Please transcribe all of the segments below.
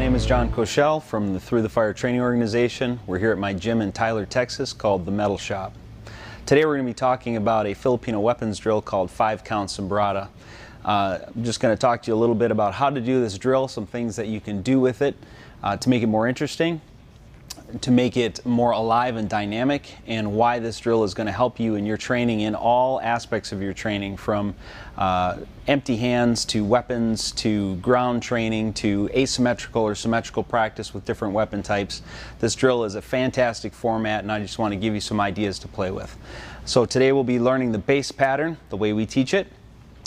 name is John Koeshall from the Through the Fire training organization. We're here at my gym in Tyler, Texas called the Metal Shop. Today we're going to be talking about a Filipino weapons drill called 5-count Sumbrada. I'm just going to talk to you a little bit about how to do this drill, some things that you can do with it to make it more interesting, to make it more alive and dynamic, and why this drill is going to help you in your training in all aspects of your training, from empty hands to weapons to ground training to asymmetrical or symmetrical practice with different weapon types. This drill is a fantastic format, and I just want to give you some ideas to play with. So today we'll be learning the base pattern, the way we teach it,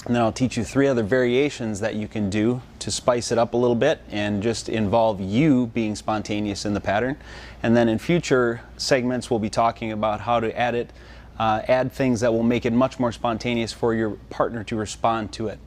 and then I'll teach you 3 other variations that you can do to spice it up a little bit and just involve you being spontaneous in the pattern. And then in future segments we'll be talking about how to add things that will make it much more spontaneous for your partner to respond to it.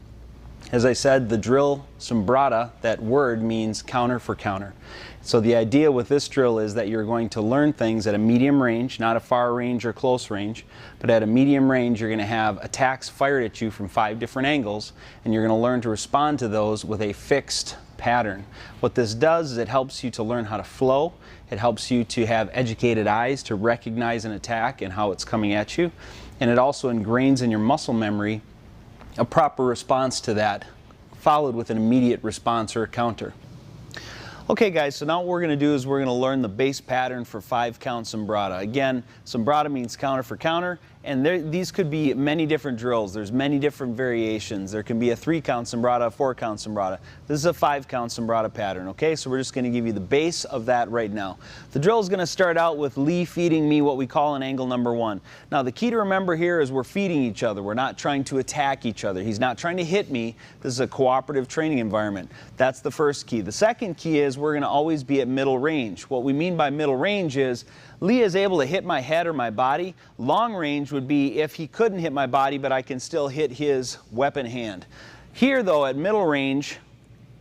As I said, the drill Sumbrada, that word means counter for counter. So the idea with this drill is that you're going to learn things at a medium range, not a far range or close range, but at a medium range you're going to have attacks fired at you from 5 different angles, and you're going to learn to respond to those with a fixed pattern. What this does is it helps you to learn how to flow. It helps you to have educated eyes to recognize an attack and how it's coming at you, and it also ingrains in your muscle memory a proper response to that, followed with an immediate response or a counter. Okay guys, so now what we're going to do is we're going to learn the base pattern for 5-count Sumbrada. Again, Sumbrada means counter for counter, and these could be many different drills. There's many different variations. There can be a 3-count Sumbrada, a 4-count Sumbrada. This is a 5-count Sumbrada pattern, okay? So we're just going to give you the base of that right now. The drill is going to start out with Lee feeding me what we call an angle number 1. Now the key to remember here is we're feeding each other. We're not trying to attack each other. He's not trying to hit me. This is a cooperative training environment. That's the first key. The second key is we're going to always be at middle range. What we mean by middle range is Lee is able to hit my head or my body. Long range would be if he couldn't hit my body, but I can still hit his weapon hand. Here though, at middle range,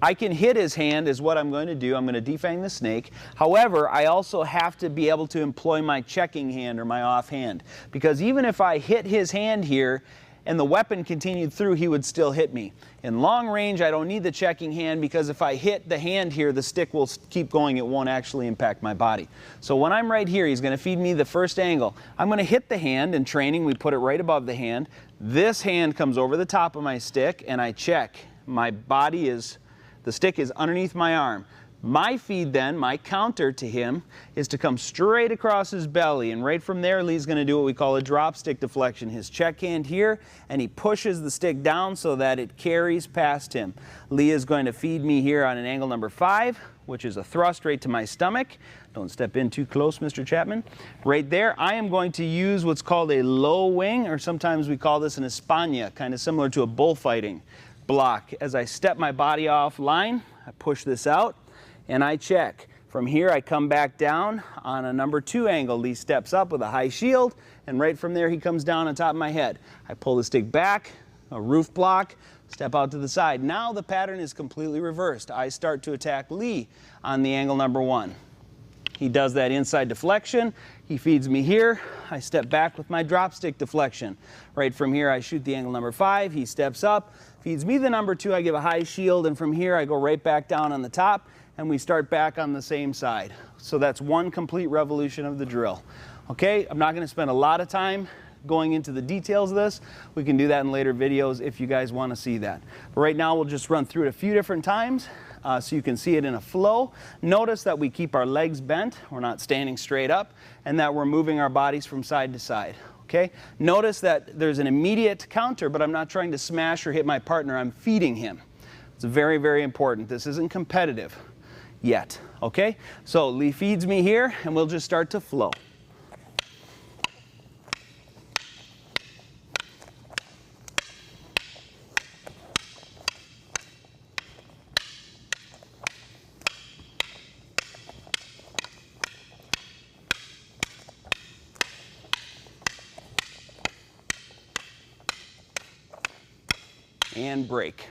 I can hit his hand is what I'm going to do. I'm going to defang the snake. However, I also have to be able to employ my checking hand or my off hand, because even if I hit his hand here and the weapon continued through, he would still hit me. In long range, I don't need the checking hand, because if I hit the hand here, the stick will keep going. It won't actually impact my body. So when I'm right here, he's going to feed me the first angle. I'm going to hit the hand. In training, we put it right above the hand. This hand comes over the top of my stick, and I check. My body is, the stick is underneath my arm. My feed then, my counter to him, is to come straight across his belly, and right from there Lee's going to do what we call a drop stick deflection. His check hand here, and he pushes the stick down so that it carries past him. Lee is going to feed me here on an angle number 5, which is a thrust right to my stomach. Don't step in too close, Mr. Chapman. Right there, I am going to use what's called a low wing, or sometimes we call this an España, kind of similar to a bullfighting block. As I step my body off line, I push this out, and I check. From here I come back down on a number 2 angle. Lee steps up with a high shield, and right from there he comes down on top of my head. I pull the stick back, a roof block, step out to the side. Now the pattern is completely reversed. I start to attack Lee on the angle number 1. He does that inside deflection. He feeds me here. I step back with my drop stick deflection. Right from here I shoot the angle number 5. He steps up, feeds me the number 2. I give a high shield, and from here I go right back down on the top, and we start back on the same side. So that's one complete revolution of the drill. Okay, I'm not going to spend a lot of time going into the details of this. We can do that in later videos if you guys want to see that. But right now we'll just run through it a few different times so you can see it in a flow. Notice that we keep our legs bent, we're not standing straight up, and that we're moving our bodies from side to side. Okay? Notice that there's an immediate counter, but I'm not trying to smash or hit my partner, I'm feeding him. It's very, very important. This isn't competitive yet. Okay? So Lee feeds me here, and we'll just start to flow. And break.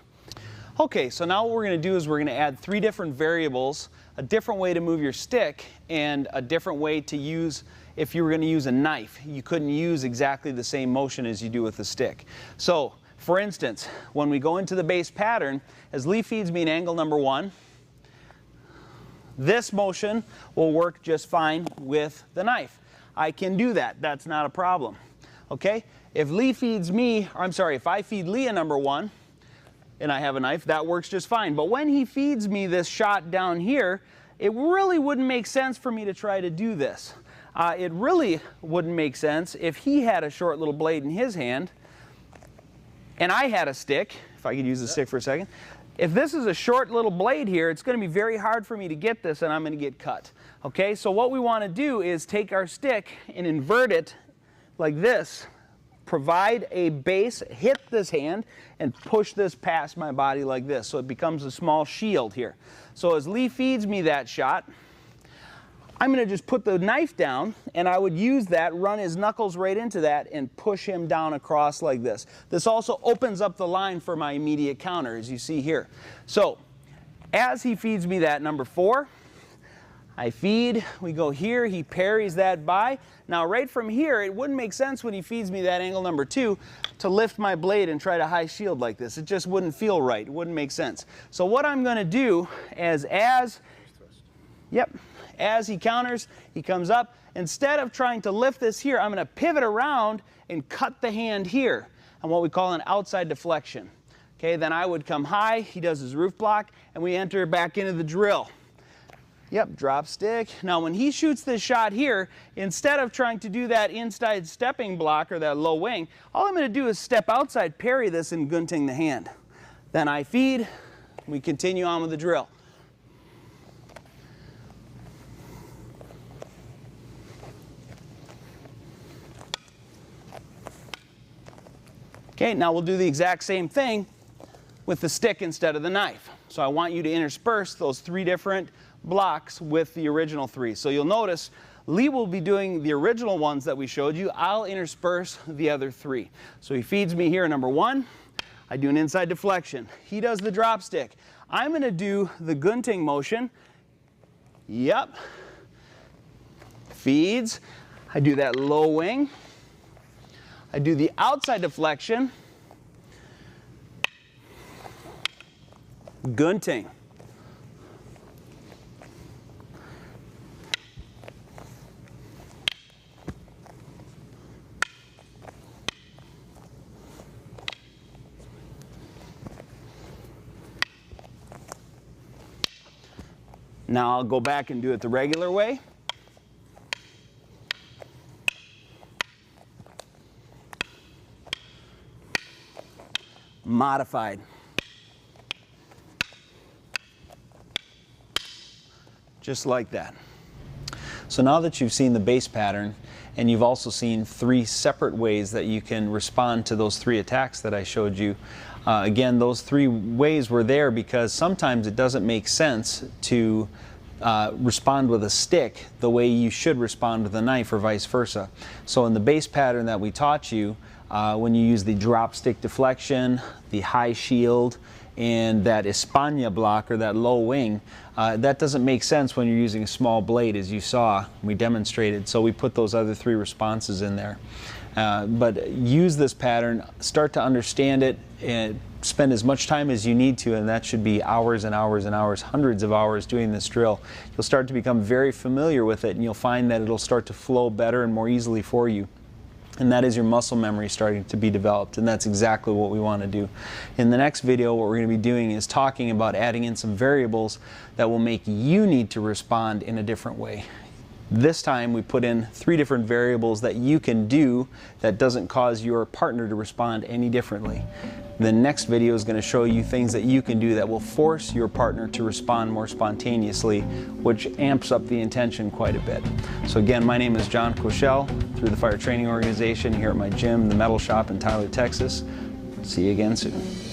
Okay, so now what we're going to do is we're going to add 3 different variables, a different way to move your stick, and a different way to use, if you were going to use a knife, you couldn't use exactly the same motion as you do with the stick. So, for instance, when we go into the base pattern, as Lee feeds me an angle number 1, This motion will work just fine with the knife. I can do that. That's not a problem. Okay? If Lee feeds me, or I'm sorry, if I feed Lee a number 1 and I have a knife, that works just fine. But when he feeds me this shot down here, it really wouldn't make sense for me to try to do this. It really wouldn't make sense if he had a short little blade in his hand and I had a stick, if I could use the stick for a second. If this is a short little blade here, it's going to be very hard for me to get this and I'm going to get cut. Okay, so what we want to do is take our stick and invert it like this, provide a base, hit this hand, and push this past my body like this. So it becomes a small shield here. So as Lee feeds me that shot, I'm going to just put the knife down, and I would use that, run his knuckles right into that, and push him down across like this. This also opens up the line for my immediate counter, as you see here. So as he feeds me that number 4, I feed, we go here, he parries that by. Now right from here, it wouldn't make sense when he feeds me that angle number 2 to lift my blade and try to high shield like this. It just wouldn't feel right. It wouldn't make sense. So what I'm going to do is as he counters, he comes up. Instead of trying to lift this here, I'm going to pivot around and cut the hand here on what we call an outside deflection. Okay, then I would come high, he does his roof block, and we enter back into the drill. Yep, drop stick. Now when he shoots this shot here, instead of trying to do that inside stepping block or that low wing, all I'm going to do is step outside, parry this, and gunting the hand. Then I feed, we continue on with the drill. Okay, now we'll do the exact same thing with the stick instead of the knife. So I want you to intersperse those 3 different blocks with the original 3. So you'll notice Lee will be doing the original ones that we showed you. I'll intersperse the other 3. So he feeds me here number 1. I do an inside deflection. He does the drop stick. I'm going to do the gunting motion. Yep. Feeds. I do that low wing. I do the outside deflection, gunting. Now I'll go back and do it the regular way. Modified. Just like that. So now that you've seen the base pattern and you've also seen 3 separate ways that you can respond to those 3 attacks that I showed you, again, those 3 ways were there because sometimes it doesn't make sense to respond with a stick the way you should respond with a knife or vice versa. So in the base pattern that we taught you, when you use the drop stick deflection, the high shield, and that España block or that low wing, that doesn't make sense when you're using a small blade, as you saw, we demonstrated. So we put those other 3 responses in there. But use this pattern, start to understand it, and spend as much time as you need to, and that should be hours and hours and hours, hundreds of hours doing this drill. You'll start to become very familiar with it, and you'll find that it'll start to flow better and more easily for you. And that is your muscle memory starting to be developed, and that's exactly what we want to do. In the next video, what we're going to be doing is talking about adding in some variables that will make you need to respond in a different way. This time we put in 3 different variables that you can do that doesn't cause your partner to respond any differently. The next video is going to show you things that you can do that will force your partner to respond more spontaneously, which amps up the intention quite a bit. So again, my name is John Koeshall, through the Fire Training Organization here at my gym, the Metal Shop in Tyler, Texas. See you again soon.